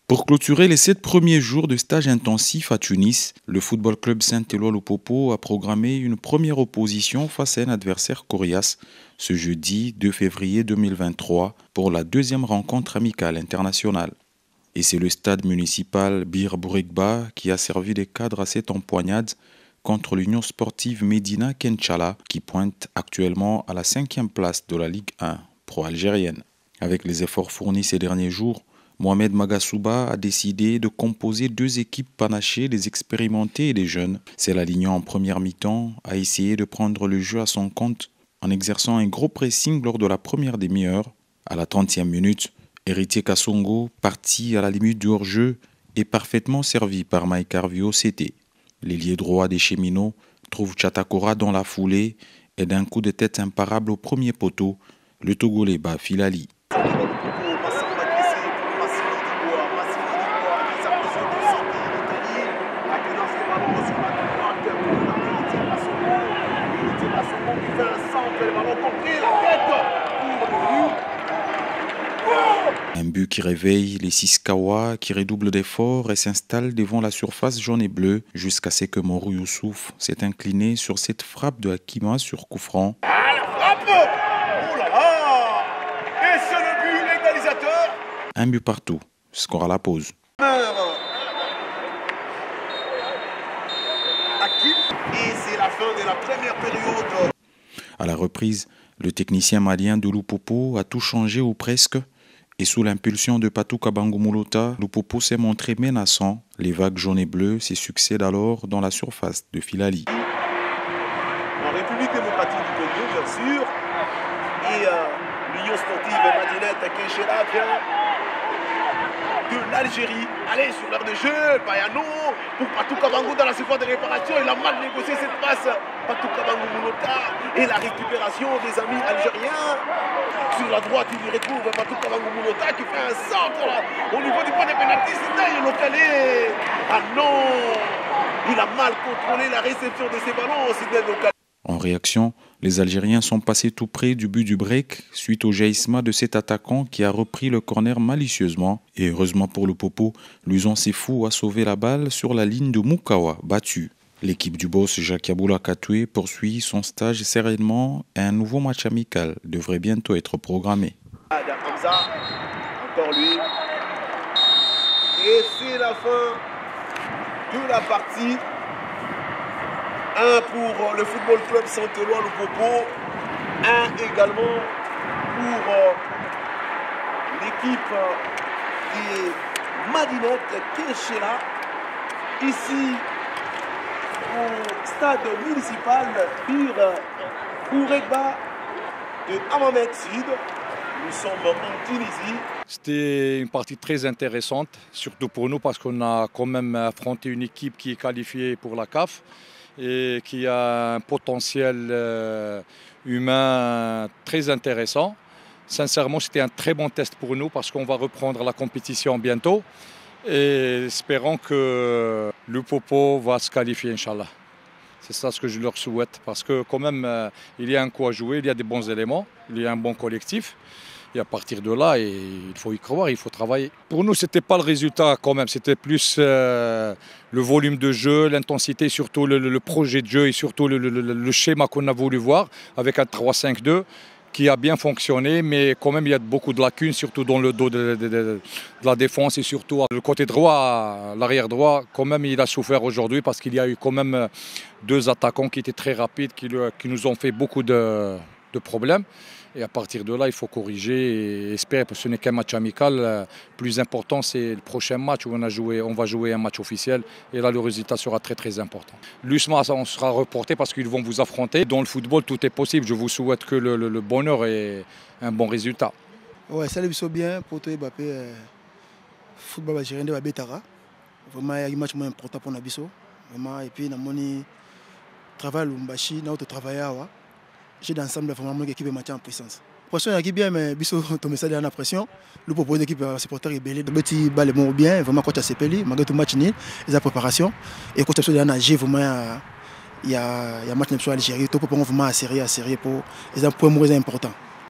Pour clôturer les 7 premiers jours de stage intensif à Tunis, le Football Club Saint-Éloi-le-Popo a programmé une première opposition face à un adversaire coriace ce jeudi 2 février 2023 pour la deuxième rencontre amicale internationale. Et c'est le stade municipal Bir Bourguiba qui a servi de cadre à cette empoignade contre l'Union sportive Medina Kenchala qui pointe actuellement à la 5e place de la Ligue 1 pro-algérienne. Avec les efforts fournis ces derniers jours, Mohamed Magassouba a décidé de composer 2 équipes panachées, des expérimentés et des jeunes. C'est l'alignement en première mi-temps a essayé de prendre le jeu à son compte en exerçant un gros pressing lors de la première demi-heure. À la 30e minute, Héritier Kassongo, parti à la limite du hors-jeu, est parfaitement servi par Mike Arvio CT. L'ailier droit des Cheminots trouve Chatakora dans la foulée et d'un coup de tête imparable au premier poteau, le Togolais bat Filali. Un but qui réveille les Siskawa qui redoublent d'efforts et s'installent devant la surface jaune et bleue jusqu'à ce que Morou Youssouf s'est incliné sur cette frappe de Hakima sur coup franc. Ah, la frappe! Oh là là! Et c'est le but égalisateur! Un but partout, score à la pause. Et c'est la fin de la première période. À la reprise, le technicien malien de Lupopo a tout changé ou presque. Et sous l'impulsion de Patou Kabangou Moulota, Lupopo s'est montré menaçant. Les vagues jaunes et bleues s'y succèdent alors dans la surface de Filali. En République démocratique du Congo, bien sûr. Et l'Union sportive Madinette Kenchala vient de l'Algérie. Allez, sur l'heure de jeu, Payano pour Patou Kabangou dans la surface de réparation. Il a mal négocié cette passe. Patou Kabangou Moulota et la récupération des amis algériens. Sur la droite, il y retrouve Patou Kabangou Moulota qui fait un centre là, au niveau du point de pénalty. C'était localé. Ah non, il a mal contrôlé la réception de ces ballons. C'était localé. En réaction, les Algériens sont passés tout près du but du break suite au jaillissement de cet attaquant qui a repris le corner malicieusement. Et heureusement pour le Popo, Luzon Sefou a sauvé la balle sur la ligne de Moukawa, battu. L'équipe du boss Jacques Yaboula Katoué poursuit son stage sereinement et un nouveau match amical devrait bientôt être programmé. Hamza, encore lui. Et c'est la fin de la partie. 1 pour le Football Club Saint-Éloi-le-Popo, 1 également pour l'équipe des Madinette Kenchala, ici au stade municipal Bir Bourguiba de Hammamet Sud. Nous sommes en Tunisie. C'était une partie très intéressante, surtout pour nous parce qu'on a quand même affronté une équipe qui est qualifiée pour la CAF et qui a un potentiel humain très intéressant. Sincèrement, c'était un très bon test pour nous parce qu'on va reprendre la compétition bientôt et espérons que le Popo va se qualifier, Inch'Allah. C'est ça ce que je leur souhaite parce que quand même, il y a un coup à jouer, il y a des bons éléments, il y a un bon collectif. Et à partir de là, il faut y croire, il faut travailler. Pour nous, ce n'était pas le résultat quand même, c'était plus le volume de jeu, l'intensité, surtout le projet de jeu et surtout le schéma qu'on a voulu voir avec un 3-5-2 qui a bien fonctionné, mais quand même il y a beaucoup de lacunes, surtout dans le dos de la défense et surtout le côté droit, l'arrière droit, quand même il a souffert aujourd'hui parce qu'il y a eu quand même 2 attaquants qui étaient très rapides, qui nous ont fait beaucoup de problèmes. Et à partir de là, il faut corriger et espérer, parce que ce n'est qu'un match amical. Plus important, c'est le prochain match où on va jouer un match officiel. Et là, le résultat sera très, très important. L'USMA, on sera reporté parce qu'ils vont vous affronter. Dans le football, tout est possible. Je vous souhaite que le bonheur et un bon résultat. Ouais, ça le bien pour toi, Mbappé. Football algérien de Betara. Vraiment, il y a un match important pour Nabiso. Vraiment, et puis, on a travail, on a travaillé. J'ai d'ensemble vraiment mon équipe est en puissance. Pression équipe bien mais biso tomber ça dans la pression. Le propos de l'équipe supporter est belé. Le petit balle bon bien vraiment coach a sepeli malgré tout match nul, les préparation et coach a nagé vraiment il y a match sur Algérie tout pour vraiment à série pour les points moins importants.